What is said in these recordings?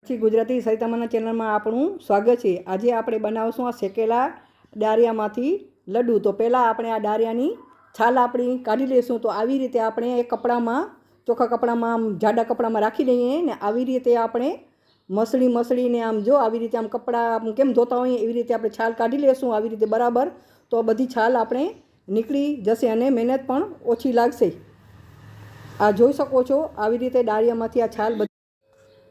ગુજરાતી સરિતામાના ચેનલમાં આપણું સ્વાગત છે। આજે આપણે બનાવશું આ શેકેલા ડારિયામાંથી લડ્ડુ। તો પહેલાં આપણે આ ડારિયાની છાલ આપણી કાઢી લઈશું। તો આવી રીતે આપણે એક કપડામાં, ચોખ્ખા કપડામાં, આમ જાડા કપડામાં રાખી દઈએ ને આવી રીતે આપણે મસળીને આમ જો આવી રીતે આમ કપડાં આમ કેમ ધોતા હોઈએ એવી રીતે આપણે છાલ કાઢી લઈશું આવી રીતે બરાબર। તો બધી છાલ આપણે નીકળી જશે અને મહેનત પણ ઓછી લાગશે। આ જોઈ શકો છો આવી રીતે ડારિયામાંથી આ છાલ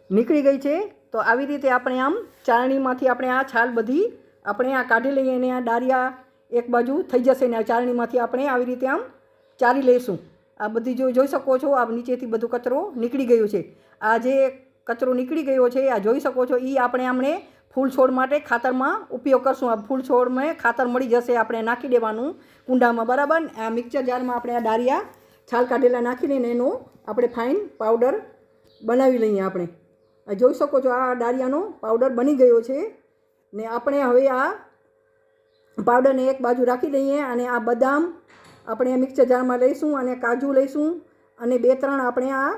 નીકળી ગઈ છે। તો આવી રીતે આપણે આમ ચાળણીમાંથી આપણે આ છાલ બધી આપણે આ કાઢી લઈએ અને આ ડારિયા એક બાજુ થઈ જશે ને આ ચાળણીમાંથી આપણે આવી રીતે આમ ચારી લઈશું। આ બધી જોઈ શકો છો આ નીચેથી બધું કચરો નીકળી ગયો છે। આ જે કચરો નીકળી ગયો છે આ જોઈ શકો છો એ આપણે આમને ફૂલ છોડ માટે ખાતરમાં ઉપયોગ કરશું। આ ફૂલ છોડમાં ખાતર મળી જશે, આપણે નાખી દેવાનું કુંડામાં બરાબર। આ મિક્સર જારમાં આપણે આ ડારિયા છાલ કાઢેલા નાખી લઈને એનો આપણે ફાઇન પાવડર બનાવી લઈએ। આપણે જોઈ શકો છો આ ડારિયાનો પાવડર બની ગયો છે ને આપણે હવે આ પાવડરને એક બાજુ રાખી દઈએ અને આ બદામ આપણે મિક્સર જારમાં લઈશું અને કાજુ લઈશું અને 2-3 આપણે આ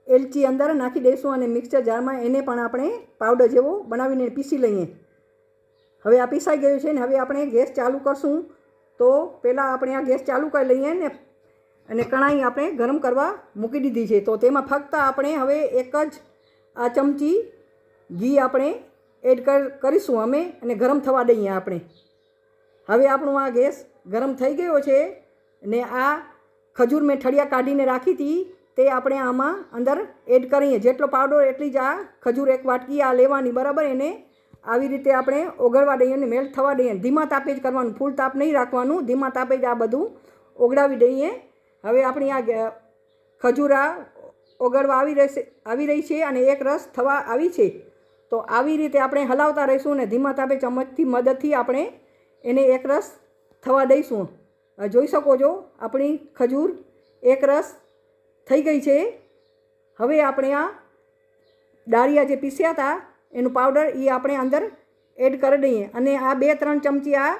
એલચી અંદર નાખી દઈશું અને મિક્સર જારમાં એને પણ આપણે પાવડર જેવો બનાવીને પીસી લઈએ। હવે આ પીસાઈ ગયું છે ને હવે આપણે ગેસ ચાલુ કરશું। તો પહેલાં આપણે આ ગેસ ચાલુ કરી લઈએ ને અને કઢાઈ આપણે ગરમ કરવા મૂકી દીધી છે। તો તેમાં ફક્ત આપણે હવે એક જ આ ચમચી ઘી આપણે એડ કરીશું અમે અને ગરમ થવા દઈએ આપણે। હવે આપણું આ ગેસ ગરમ થઈ ગયો છે ને આ ખજૂર મેં ઠળિયા કાઢીને રાખી હતી તે આપણે આમાં અંદર એડ કરીએ। જેટલો પાવડર એટલી જ આ ખજૂર એક વાટકી આ લેવાની બરાબર। એને આવી રીતે આપણે ઓગળવા દઈએ અને મેલ્ટ થવા દઈએ। ધીમા તાપે જ કરવાનું, ફૂલ તાપ નહીં રાખવાનું, ધીમા તાપે જ આ બધું ઓગળાવી દઈએ। હવે આપણી આ ખજૂર આ ઓગળવા આવી રહી છે અને એક રસ થવા આવી છે। તો આવી રીતે આપણે હલાવતા રહીશું અને ધીમા તાપે ચમચથી મદદથી આપણે એને એક રસ થવા દઈશું। જોઈ શકો છો આપણી ખજૂર એક રસ થઈ ગઈ છે। હવે આપણે આ ડારિયા જે પીસ્યા હતા એનું પાવડર એ આપણે અંદર એડ કરી દઈએ અને આ 2-3 ચમચી આ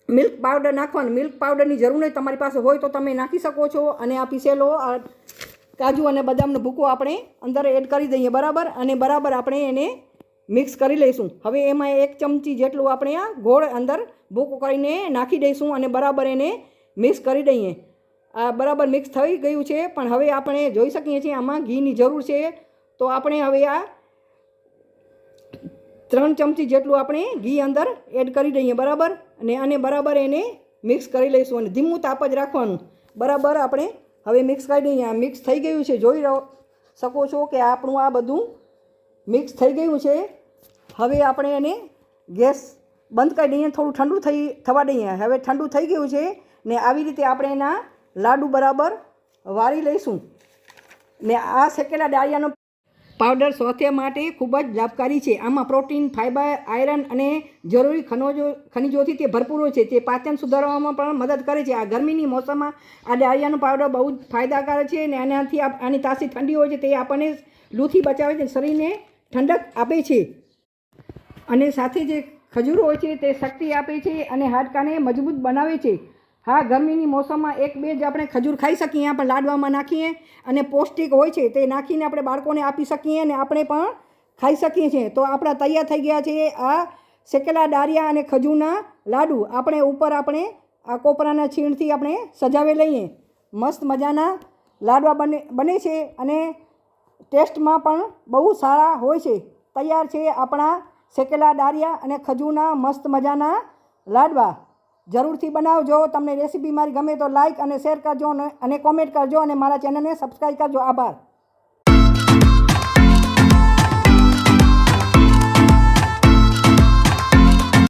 મિલ્ક પાવડર નાખવાનું। મિલ્ક પાવડરની જરૂર નહીં, તમારી પાસે હોય તો તમે નાખી શકો છો। અને આ પીસેલો કાજુ અને બદામનો ભૂકો આપણે અંદર એડ કરી દઈએ બરાબર અને બરાબર આપણે એને મિક્સ કરી લઈશું। હવે એમાં 1 ચમચી જેટલું આપણે આ ગોળ અંદર ભૂકો કરીને નાખી દઈશું અને બરાબર એને મિક્સ કરી દઈએ। આ બરાબર મિક્સ થઈ ગયું છે પણ હવે આપણે જોઈ શકીએ છીએ આમાં ઘીની જરૂર છે। તો આપણે હવે આ 3 ચમચી જેટલું આપણે ઘી અંદર એડ કરી દઈએ બરાબર અને બરાબર એને મિક્સ કરી લઈશું અને ધીમું તાપ જ રાખવાનું બરાબર। આપણે હવે મિક્સ કરી દઈએ। આ મિક્સ થઈ ગયું છે, જોઈ શકો છો કે આપણું આ બધું મિક્સ થઈ ગયું છે। હવે આપણે એને ગેસ બંધ કરી દઈએ, થોડું ઠંડુ થવા દઈએ। હવે ઠંડુ થઈ ગયું છે ને આવી રીતે આપણે એના લાડુ બરાબર વાળી લઈશું ને આ શેકેલા ડારિયાનો પાવડર સ્વાસ્થ્ય માટે ખૂબ જ લાભકારી છે। આમાં પ્રોટીન, ફાઇબર, આયરન અને જરૂરી ખનિજોથી તે ભરપૂર હોય છે। તે પાચન સુધારવામાં પણ મદદ કરે છે। આ ગરમીની મોસમમાં આ ડારિયાનો પાવડર બહુ જ ફાયદાકારક છે અને આની તાસીર ઠંડી હોય છે, તે આપણને લૂથી બચાવે છે, શરીરને ઠંડક આપે છે અને સાથે જે ખજૂર હોય છે તે શક્તિ આપે છે અને હાડકાને મજબૂત બનાવે છે। હા, ગરમીની મોસમમાં 1-2 જ આપણે ખજૂર ખાઈ શકીએ, આપણે લાડવામાં નાખીએ અને પૌષ્ટિક હોય છે તે નાખીને આપણે બાળકોને આપી શકીએ અને આપણે પણ ખાઈ શકીએ છીએ। તો આપણા તૈયાર થઈ ગયા છે આ શેકેલા ડારિયા અને ખજૂરના લાડુ। આપણે ઉપર આપણે આ કોપરાના છીણથી આપણે સજાવી લઈએ। મસ્ત મજાના લાડવા બને છે અને ટેસ્ટમાં પણ બહુ સારા હોય છે। તૈયાર છે આપણા શેકેલા ડારિયા અને ખજૂરના મસ્ત મજાના લાડવા। જરૂરથી બનાવજો। તમને રેસીપી મારી ગમે તો લાઇક અને શેર કરજો અને કોમેન્ટ કરજો અને મારા ચેનલને સબસ્ક્રાઈબ કરજો। આભાર।